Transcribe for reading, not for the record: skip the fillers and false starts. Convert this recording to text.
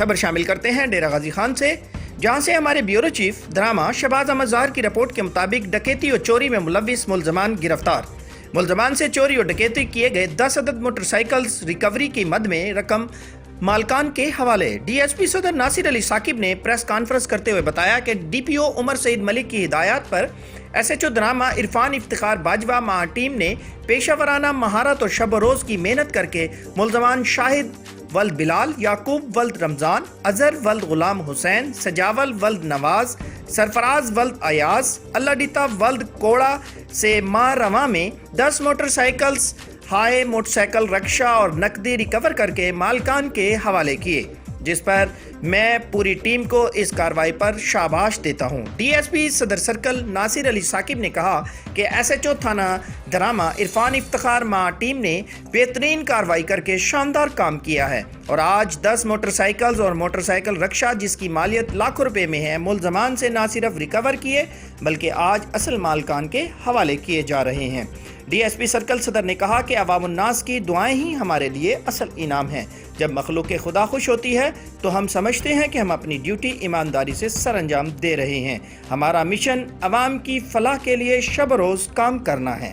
खबर शामिल करते हैं डेरा गाजी खान से, जहां से हमारे ब्यूरो चीफ ड्रामा शहबाज अहमद ज़ाहर की रिपोर्ट के मुताबिक डकैती और चोरी में मुलविस मुलजमान गिरफ्तार। मुलजमान से चोरी और डकैती किए गए 10 अदद मोटरसाइकिल्स रिकवरी की मद में रकम मालकान के हवाले। डीएसपी सदर नासिर अली साकिब ने प्रेस कॉन्फ्रेंस करते हुए बताया कि डीपीओ उमर सईद मलिक की हिदायत पर एसएचओ ड्रामा इरफान इफ्तिखार बाजवा माह टीम ने पेशावराना महारत और शब रोज़ की मेहनत करके मुलजमान शाहिद वल्द बिलाल, याकूब वल्द रमज़ान, अजहर वल्द गुलाम हुसैन, सजावल वल्द नवाज, सरफराज वल्द अयाज, अल्लाडीता वल्द कोड़ा से माह रमा में 10 मोटरसाइकिल्स, हाई मोटरसाइकिल रक्षा और नकदी रिकवर करके मालकान के हवाले किए, जिस पर मैं पूरी टीम को इस कार्रवाई पर शाबाश देता हूं। डीएसपी सदर सर्कल नासिर अली साकिब ने कहा कि एसएचओ थाना ड्रामा इरफान इफ्तिखार माह टीम ने बेहतरीन कार्रवाई करके शानदार काम किया है और आज 10 मोटरसाइकिल्स और मोटरसाइकिल रक्षा जिसकी मालियत लाखों रुपए में है, मुलजमान से न सिर्फ रिकवर किए बल्कि आज असल मालकान के हवाले किए जा रहे हैं। डीएसपी सर्कल सदर ने कहा कि अवामुन्नास की दुआएं ही हमारे लिए असल इनाम है। जब मखलूक खुदा खुश होती है तो हम समझते हैं कि हम अपनी ड्यूटी ईमानदारी से सर अंजाम दे रहे हैं। हमारा मिशन अवाम की फलाह के लिए शब रोज़ काम करना है।